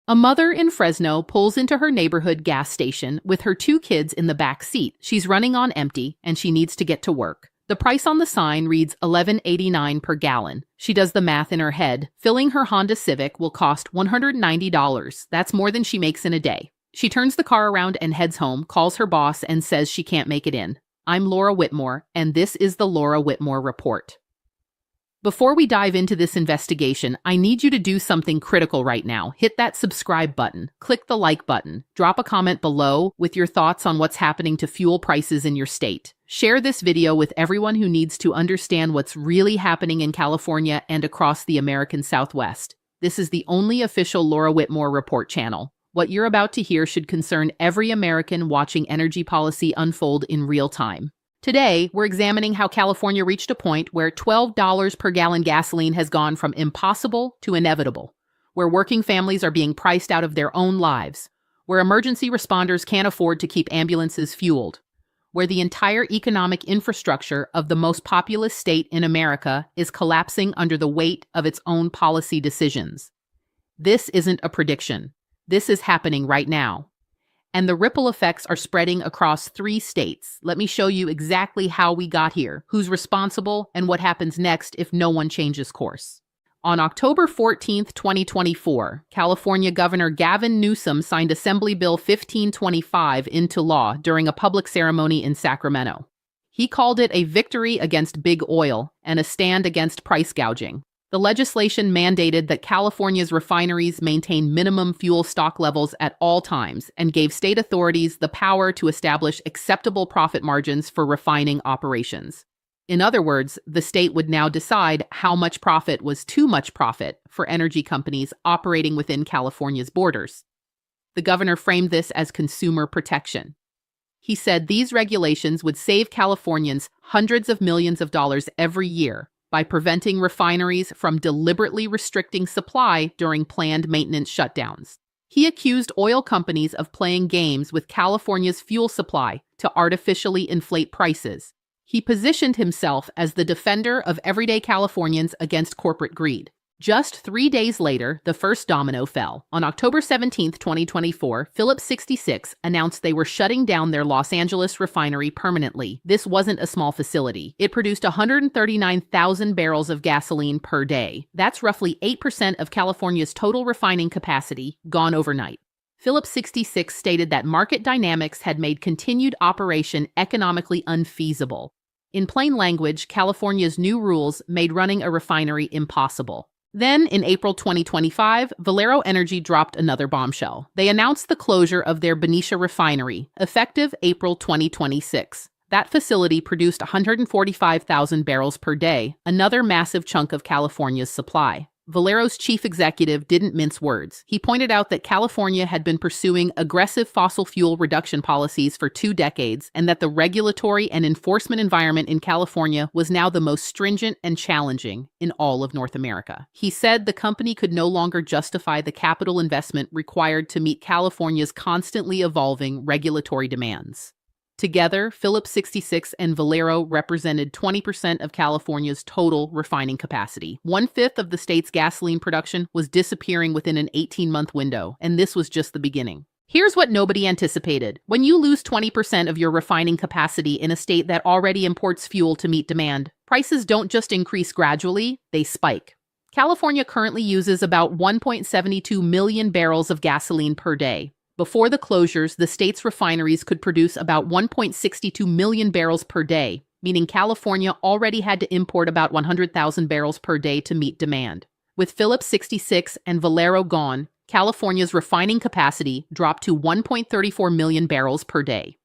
A mother in Fresno pulls into her neighborhood gas station with her 2 kids in the back seat. She's running on empty, and she needs to get to work. The price on the sign reads $11.89 per gallon. She does the math in her head. Filling her Honda Civic will cost $190. That's more than she makes in a day. She turns the car around and heads home, calls her boss, and says she can't make it in. I'm Laura Whitmore, and this is the Laura Whitmore Report. Before we dive into this investigation, I need you to do something critical right now. Hit that subscribe button, click the like button, drop a comment below with your thoughts on what's happening to fuel prices in your state. Share this video with everyone who needs to understand what's really happening in California and across the American Southwest. This is the only official Laura Whitmore Report channel. What you're about to hear should concern every American watching energy policy unfold in real time. Today, we're examining how California reached a point where $12 per gallon gasoline has gone from impossible to inevitable, where working families are being priced out of their own lives, where emergency responders can't afford to keep ambulances fueled, where the entire economic infrastructure of the most populous state in America is collapsing under the weight of its own policy decisions. This isn't a prediction. This is happening right now. And the ripple effects are spreading across 3 states. Let me show you exactly how we got here, who's responsible, and what happens next if no one changes course. On October 14, 2024, California Governor Gavin Newsom signed Assembly Bill 1525 into law during a public ceremony in Sacramento. He called it a victory against big oil and a stand against price gouging. The legislation mandated that California's refineries maintain minimum fuel stock levels at all times and gave state authorities the power to establish acceptable profit margins for refining operations. In other words, the state would now decide how much profit was too much profit for energy companies operating within California's borders. The governor framed this as consumer protection. He said these regulations would save Californians hundreds of millions of dollars every year by preventing refineries from deliberately restricting supply during planned maintenance shutdowns. He accused oil companies of playing games with California's fuel supply to artificially inflate prices. He positioned himself as the defender of everyday Californians against corporate greed. Just 3 days later, the first domino fell. On October 17, 2024, Phillips 66 announced they were shutting down their Los Angeles refinery permanently. This wasn't a small facility. It produced 139,000 barrels of gasoline per day. That's roughly 8% of California's total refining capacity, gone overnight. Phillips 66 stated that market dynamics had made continued operation economically unfeasible. In plain language, California's new rules made running a refinery impossible. Then, in April 2025, Valero Energy dropped another bombshell. They announced the closure of their Benicia refinery, effective April 2026. That facility produced 145,000 barrels per day, another massive chunk of California's supply. Valero's chief executive didn't mince words. He pointed out that California had been pursuing aggressive fossil fuel reduction policies for 2 decades, and that the regulatory and enforcement environment in California was now the most stringent and challenging in all of North America. He said the company could no longer justify the capital investment required to meet California's constantly evolving regulatory demands. Together, Phillips 66 and Valero represented 20% of California's total refining capacity. 1/5 of the state's gasoline production was disappearing within an 18-month window, and this was just the beginning. Here's what nobody anticipated. When you lose 20% of your refining capacity in a state that already imports fuel to meet demand, prices don't just increase gradually, they spike. California currently uses about 1.72 million barrels of gasoline per day. Before the closures, the state's refineries could produce about 1.62 million barrels per day, meaning California already had to import about 100,000 barrels per day to meet demand. With Phillips 66 and Valero gone, California's refining capacity dropped to 1.34 million barrels per day.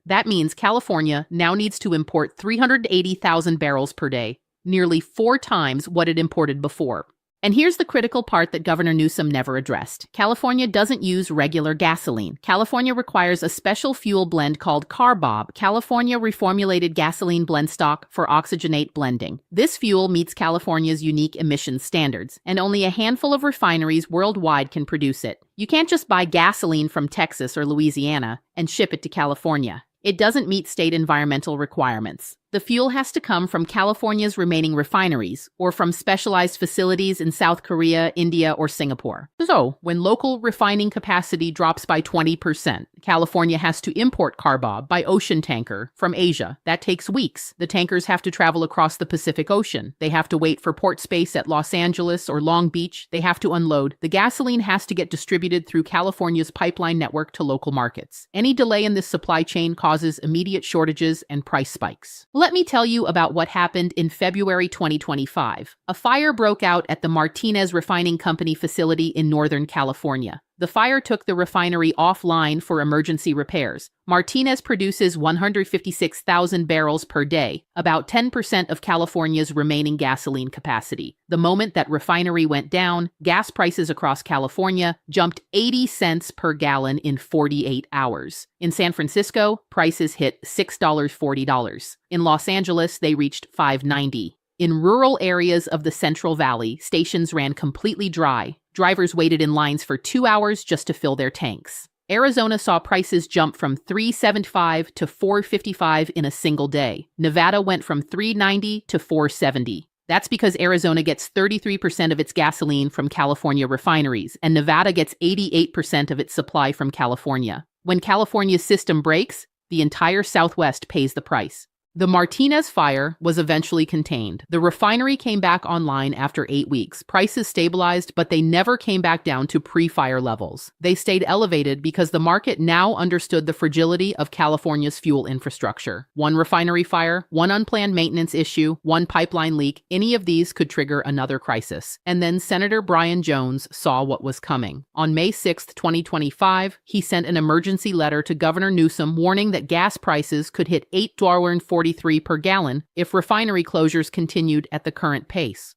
That means California now needs to import 380,000 barrels per day, nearly 4 times what it imported before. And here's the critical part that Governor Newsom never addressed. California doesn't use regular gasoline. California requires a special fuel blend called CARBOB, California Reformulated Gasoline Blend Stock for Oxygenate Blending. This fuel meets California's unique emissions standards, and only a handful of refineries worldwide can produce it. You can't just buy gasoline from Texas or Louisiana and ship it to California. It doesn't meet state environmental requirements. The fuel has to come from California's remaining refineries or from specialized facilities in South Korea, India, or Singapore. So, when local refining capacity drops by 20%, California has to import CARBOB by ocean tanker from Asia. That takes weeks. The tankers have to travel across the Pacific Ocean. They have to wait for port space at Los Angeles or Long Beach. They have to unload. The gasoline has to get distributed through California's pipeline network to local markets. Any delay in this supply chain causes immediate shortages and price spikes. Let me tell you about what happened in February 2025. A fire broke out at the Martinez Refining Company facility in Northern California. The fire took the refinery offline for emergency repairs. Martinez produces 156,000 barrels per day, about 10% of California's remaining gasoline capacity. The moment that refinery went down, gas prices across California jumped 80 cents per gallon in 48 hours. In San Francisco, prices hit $6.40. In Los Angeles, they reached $5.90. In rural areas of the Central Valley, stations ran completely dry. Drivers waited in lines for 2 hours just to fill their tanks. Arizona saw prices jump from $3.75 to $4.55 in a single day. Nevada went from $3.90 to $4.70. That's because Arizona gets 33% of its gasoline from California refineries, and Nevada gets 88% of its supply from California. When California's system breaks, the entire Southwest pays the price. The Martinez fire was eventually contained. The refinery came back online after 8 weeks. Prices stabilized, but they never came back down to pre-fire levels. They stayed elevated because the market now understood the fragility of California's fuel infrastructure. One refinery fire, one unplanned maintenance issue, one pipeline leak, any of these could trigger another crisis. And then Senator Brian Jones saw what was coming. On May 6, 2025, he sent an emergency letter to Governor Newsom warning that gas prices could hit $8.43 per gallon if refinery closures continued at the current pace.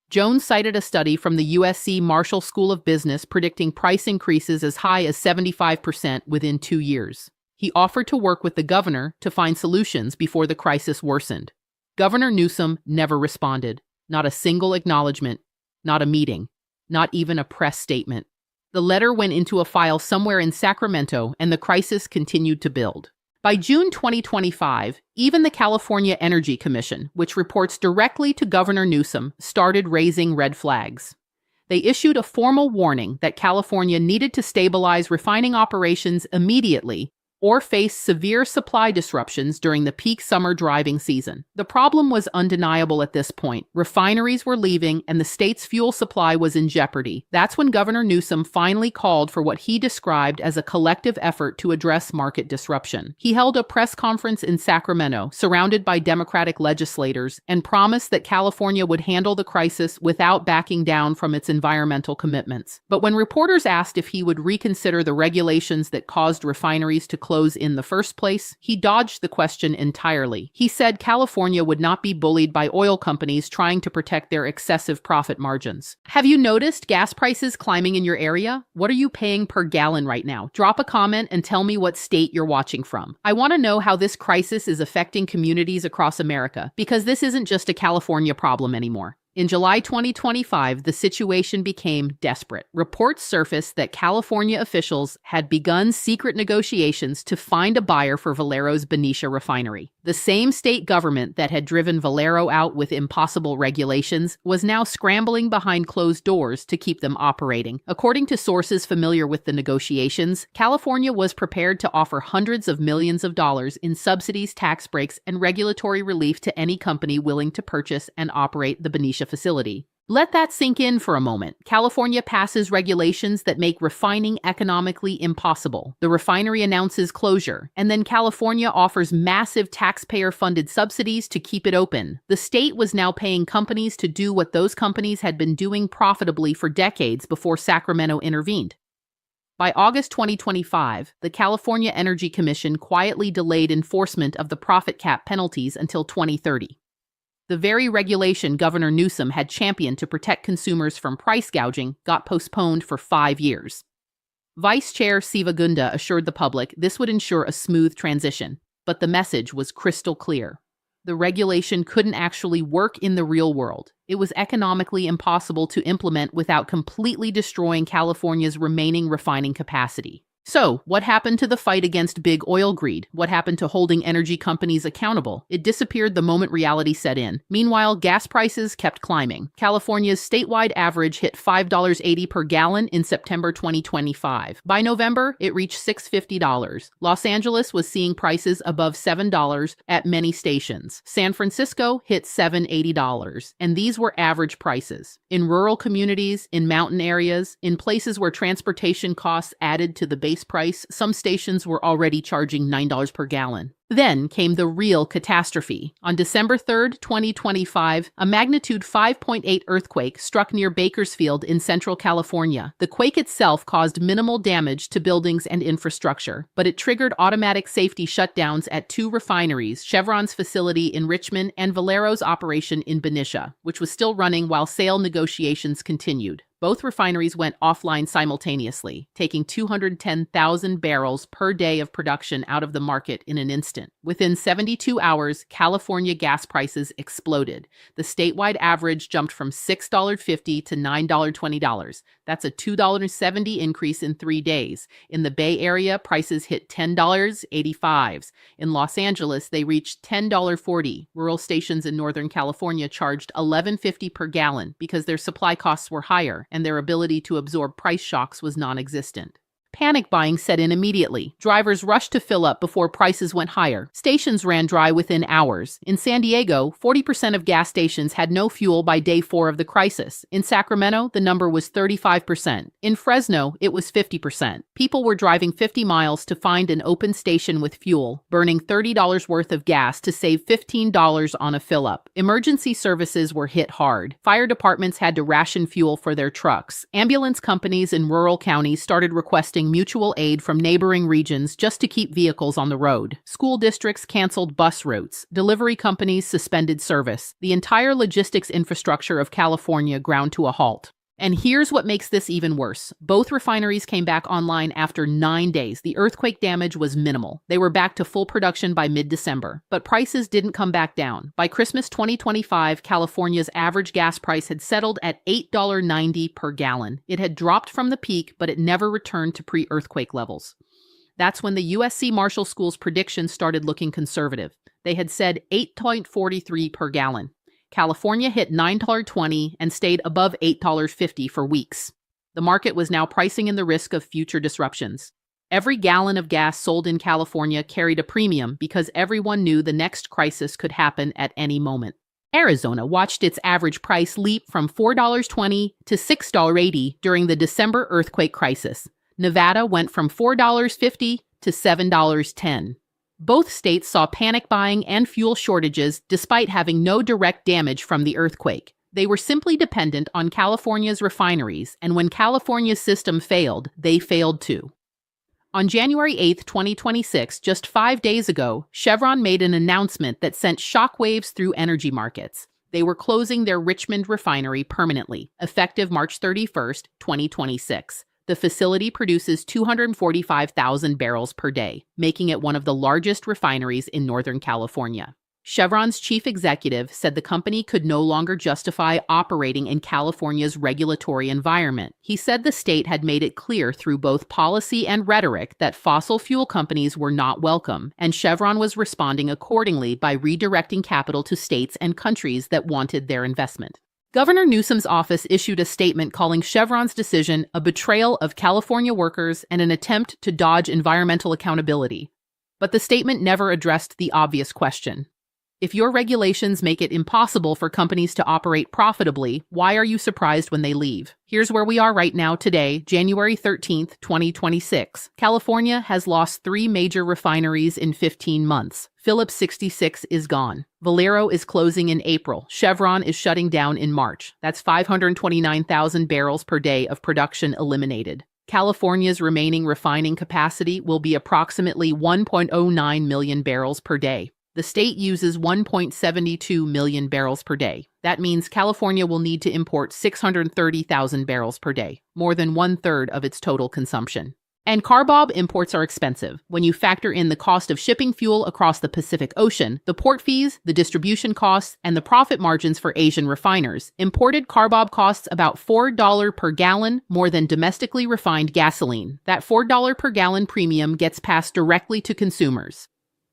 Jones cited a study from the USC Marshall School of Business predicting price increases as high as 75% within 2 years. He offered to work with the governor to find solutions before the crisis worsened. Governor Newsom never responded. Not a single acknowledgement, not a meeting, not even a press statement. The letter went into a file somewhere in Sacramento, and the crisis continued to build. By June 2025, even the California Energy Commission, which reports directly to Governor Newsom, started raising red flags. They issued a formal warning that California needed to stabilize refining operations immediately or face severe supply disruptions during the peak summer driving season. The problem was undeniable at this point. Refineries were leaving and the state's fuel supply was in jeopardy. That's when Governor Newsom finally called for what he described as a collective effort to address market disruption. He held a press conference in Sacramento, surrounded by Democratic legislators, and promised that California would handle the crisis without backing down from its environmental commitments. But when reporters asked if he would reconsider the regulations that caused refineries to close in the first place, he dodged the question entirely. He said California would not be bullied by oil companies trying to protect their excessive profit margins. Have you noticed gas prices climbing in your area? What are you paying per gallon right now? Drop a comment and tell me what state you're watching from. I want to know how this crisis is affecting communities across America, because this isn't just a California problem anymore. In July 2025, the situation became desperate. Reports surfaced that California officials had begun secret negotiations to find a buyer for Valero's Benicia refinery. The same state government that had driven Valero out with impossible regulations was now scrambling behind closed doors to keep them operating. According to sources familiar with the negotiations, California was prepared to offer hundreds of millions of dollars in subsidies, tax breaks, and regulatory relief to any company willing to purchase and operate the Benicia facility. Let that sink in for a moment. California passes regulations that make refining economically impossible. The refinery announces closure, and then California offers massive taxpayer-funded subsidies to keep it open. The state was now paying companies to do what those companies had been doing profitably for decades before Sacramento intervened. By August 2025, the California Energy Commission quietly delayed enforcement of the profit cap penalties until 2030. The very regulation Governor Newsom had championed to protect consumers from price gouging got postponed for 5 years. Vice Chair Siva Gunda assured the public this would ensure a smooth transition, but the message was crystal clear. The regulation couldn't actually work in the real world. It was economically impossible to implement without completely destroying California's remaining refining capacity. So, what happened to the fight against big oil greed? What happened to holding energy companies accountable? It disappeared the moment reality set in. Meanwhile, gas prices kept climbing. California's statewide average hit $5.80 per gallon in September 2025. By November, it reached $6.50. Los Angeles was seeing prices above $7 at many stations. San Francisco hit $7.80, and these were average prices. In rural communities, in mountain areas, in places where transportation costs added to the base price, some stations were already charging $9 per gallon. Then came the real catastrophe. On December 3rd, 2025, a magnitude 5.8 earthquake struck near Bakersfield in central California. The quake itself caused minimal damage to buildings and infrastructure, but it triggered automatic safety shutdowns at two refineries, Chevron's facility in Richmond and Valero's operation in Benicia, which was still running while sale negotiations continued. Both refineries went offline simultaneously, taking 210,000 barrels per day of production out of the market in an instant. Within 72 hours, California gas prices exploded. The statewide average jumped from $6.50 to $9.20. That's a $2.70 increase in 3 days. In the Bay Area, prices hit $10.85. In Los Angeles, they reached $10.40. Rural stations in Northern California charged $11.50 per gallon because their supply costs were higher and their ability to absorb price shocks was non-existent. Panic buying set in immediately. Drivers rushed to fill up before prices went higher. Stations ran dry within hours. In San Diego, 40% of gas stations had no fuel by day 4 of the crisis. In Sacramento, the number was 35%. In Fresno, it was 50%. People were driving 50 miles to find an open station with fuel, burning $30 worth of gas to save $15 on a fill-up. Emergency services were hit hard. Fire departments had to ration fuel for their trucks. Ambulance companies in rural counties started requesting mutual aid from neighboring regions just to keep vehicles on the road. School districts canceled bus routes. Delivery companies suspended service. The entire logistics infrastructure of California ground to a halt. And here's what makes this even worse. Both refineries came back online after 9 days. The earthquake damage was minimal. They were back to full production by mid-December. But prices didn't come back down. By Christmas 2025, California's average gas price had settled at $8.90 per gallon. It had dropped from the peak, but it never returned to pre-earthquake levels. That's when the USC Marshall School's predictions started looking conservative. They had said $8.43 per gallon. California hit $9.20 and stayed above $8.50 for weeks. The market was now pricing in the risk of future disruptions. Every gallon of gas sold in California carried a premium because everyone knew the next crisis could happen at any moment. Arizona watched its average price leap from $4.20 to $6.80 during the December earthquake crisis. Nevada went from $4.50 to $7.10. Both states saw panic buying and fuel shortages despite having no direct damage from the earthquake. They were simply dependent on California's refineries, and when California's system failed, they failed too. On January 8, 2026, just 5 days ago, Chevron made an announcement that sent shockwaves through energy markets. They were closing their Richmond refinery permanently, effective March 31, 2026. The facility produces 245,000 barrels per day, making it one of the largest refineries in Northern California. Chevron's chief executive said the company could no longer justify operating in California's regulatory environment. He said the state had made it clear through both policy and rhetoric that fossil fuel companies were not welcome, and Chevron was responding accordingly by redirecting capital to states and countries that wanted their investment. Governor Newsom's office issued a statement calling Chevron's decision a betrayal of California workers and an attempt to dodge environmental accountability. But the statement never addressed the obvious question. If your regulations make it impossible for companies to operate profitably, why are you surprised when they leave? Here's where we are right now today, January 13th, 2026. California has lost 3 major refineries in 15 months. Phillips 66 is gone. Valero is closing in April. Chevron is shutting down in March. That's 529,000 barrels per day of production eliminated. California's remaining refining capacity will be approximately 1.09 million barrels per day. The state uses 1.72 million barrels per day. That means California will need to import 630,000 barrels per day, more than 1/3 of its total consumption. And carbob imports are expensive. When you factor in the cost of shipping fuel across the Pacific Ocean, the port fees, the distribution costs, and the profit margins for Asian refiners, imported carbob costs about $4 per gallon more than domestically refined gasoline. That $4 per gallon premium gets passed directly to consumers.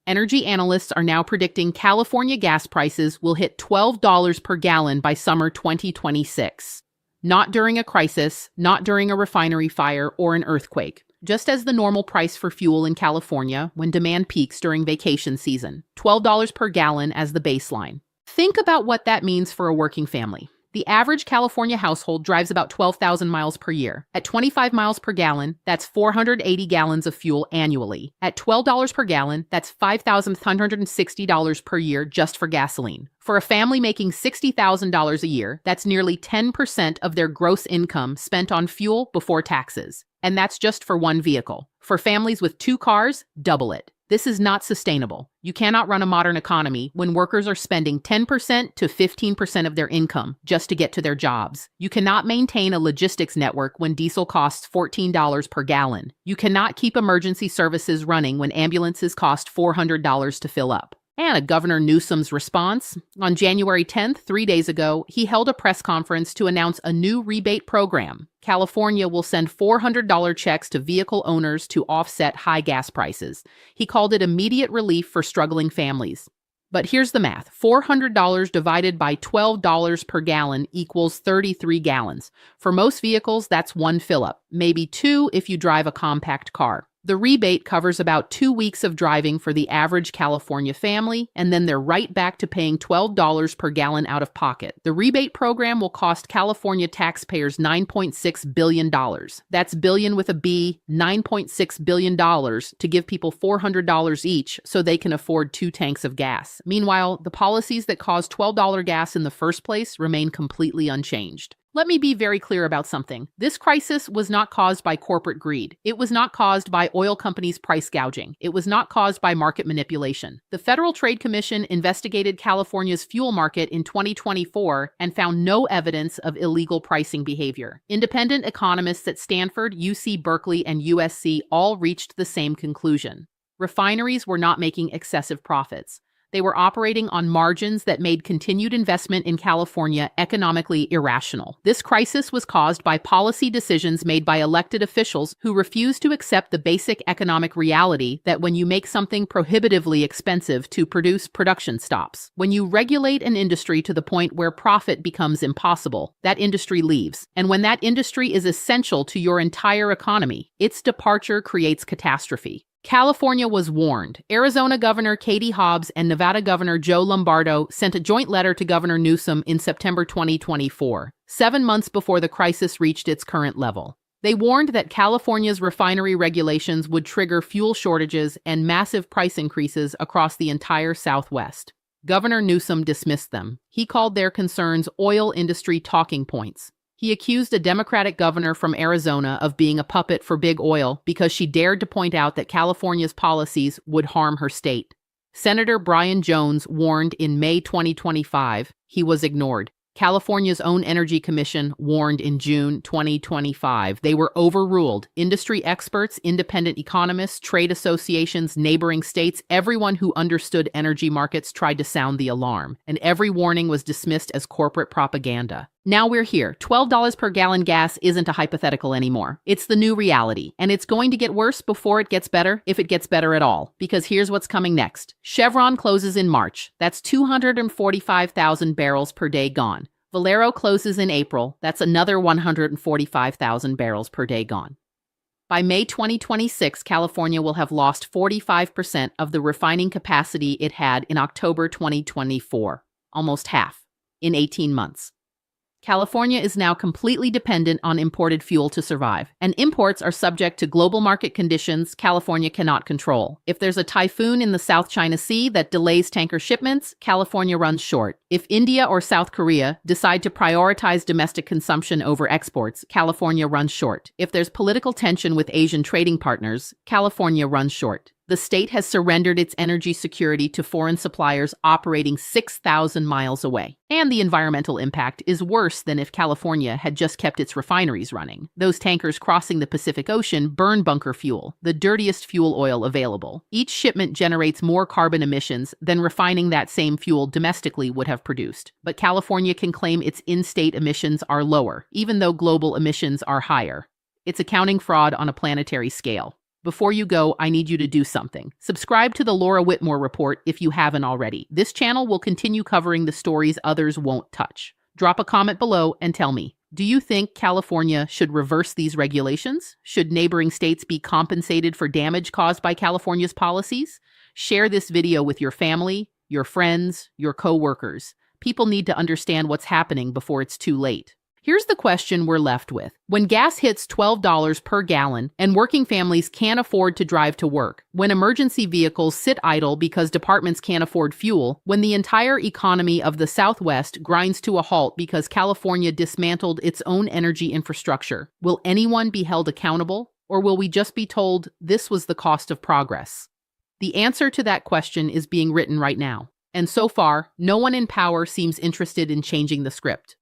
Energy analysts are now predicting California gas prices will hit $12 per gallon by summer 2026. Not during a crisis, not during a refinery fire or an earthquake. Just as the normal price for fuel in California when demand peaks during vacation season, $12 per gallon as the baseline. Think about what that means for a working family. The average California household drives about 12,000 miles per year. At 25 miles per gallon, that's 480 gallons of fuel annually. At $12 per gallon, that's $5,160 per year just for gasoline. For a family making $60,000 a year, that's nearly 10% of their gross income spent on fuel before taxes. And that's just for one vehicle. For families with 2 cars, double it. This is not sustainable. You cannot run a modern economy when workers are spending 10% to 15% of their income just to get to their jobs. You cannot maintain a logistics network when diesel costs $14 per gallon. You cannot keep emergency services running when ambulances cost $400 to fill up. And Governor Newsom's response? On January 10th, 3 days ago, he held a press conference to announce a new rebate program. California will send $400 checks to vehicle owners to offset high gas prices. He called it immediate relief for struggling families. But here's the math. $400 divided by $12 per gallon equals 33 gallons. For most vehicles, that's 1 fill-up, maybe 2 if you drive a compact car. The rebate covers about 2 weeks of driving for the average California family, and then they're right back to paying $12 per gallon out of pocket. The rebate program will cost California taxpayers $9.6 billion. That's billion with a B, $9.6 billion to give people $400 each so they can afford 2 tanks of gas. Meanwhile, the policies that caused $12 gas in the first place remain completely unchanged. Let me be very clear about something. This crisis was not caused by corporate greed. It was not caused by oil companies' price gouging. It was not caused by market manipulation. The Federal Trade Commission investigated California's fuel market in 2024 and found no evidence of illegal pricing behavior. Independent economists at Stanford, UC Berkeley, and USC all reached the same conclusion. Refineries were not making excessive profits. They were operating on margins that made continued investment in California economically irrational. This crisis was caused by policy decisions made by elected officials who refused to accept the basic economic reality that when you make something prohibitively expensive to produce, production stops. When you regulate an industry to the point where profit becomes impossible, that industry leaves. And when that industry is essential to your entire economy, its departure creates catastrophe. California was warned. Arizona Governor Katie Hobbs and Nevada Governor Joe Lombardo sent a joint letter to Governor Newsom in September 2024, 7 months before the crisis reached its current level. They warned that California's refinery regulations would trigger fuel shortages and massive price increases across the entire Southwest. Governor Newsom dismissed them. He called their concerns oil industry talking points. He accused a Democratic governor from Arizona of being a puppet for big oil because she dared to point out that California's policies would harm her state. Senator Brian Jones warned in May 2025. He was ignored. California's own Energy Commission warned in June 2025. They were overruled. Industry experts, independent economists, trade associations, neighboring states, everyone who understood energy markets tried to sound the alarm, and every warning was dismissed as corporate propaganda. Now we're here. $12 per gallon gas isn't a hypothetical anymore. It's the new reality, and it's going to get worse before it gets better, if it gets better at all. Because here's what's coming next. Chevron closes in March. That's 245,000 barrels per day gone. Valero closes in April. That's another 145,000 barrels per day gone. By May 2026, California will have lost 45% of the refining capacity it had in October 2024. Almost half. In 18 months. California is now completely dependent on imported fuel to survive, and imports are subject to global market conditions California cannot control. If there's a typhoon in the South China Sea that delays tanker shipments, California runs short. If India or South Korea decide to prioritize domestic consumption over exports, California runs short. If there's political tension with Asian trading partners, California runs short. The state has surrendered its energy security to foreign suppliers operating 6,000 miles away. And the environmental impact is worse than if California had just kept its refineries running. Those tankers crossing the Pacific Ocean burn bunker fuel, the dirtiest fuel oil available. Each shipment generates more carbon emissions than refining that same fuel domestically would have produced. But California can claim its in-state emissions are lower, even though global emissions are higher. It's accounting fraud on a planetary scale. Before you go, I need you to do something. Subscribe to the Laura Whitmore Report if you haven't already. This channel will continue covering the stories others won't touch. Drop a comment below and tell me, do you think California should reverse these regulations? Should neighboring states be compensated for damage caused by California's policies? Share this video with your family, your friends, your co-workers. People need to understand what's happening before it's too late. Here's the question we're left with. When gas hits $12 per gallon and working families can't afford to drive to work, when emergency vehicles sit idle because departments can't afford fuel, when the entire economy of the Southwest grinds to a halt because California dismantled its own energy infrastructure, will anyone be held accountable, or will we just be told this was the cost of progress? The answer to that question is being written right now. And so far, no one in power seems interested in changing the script.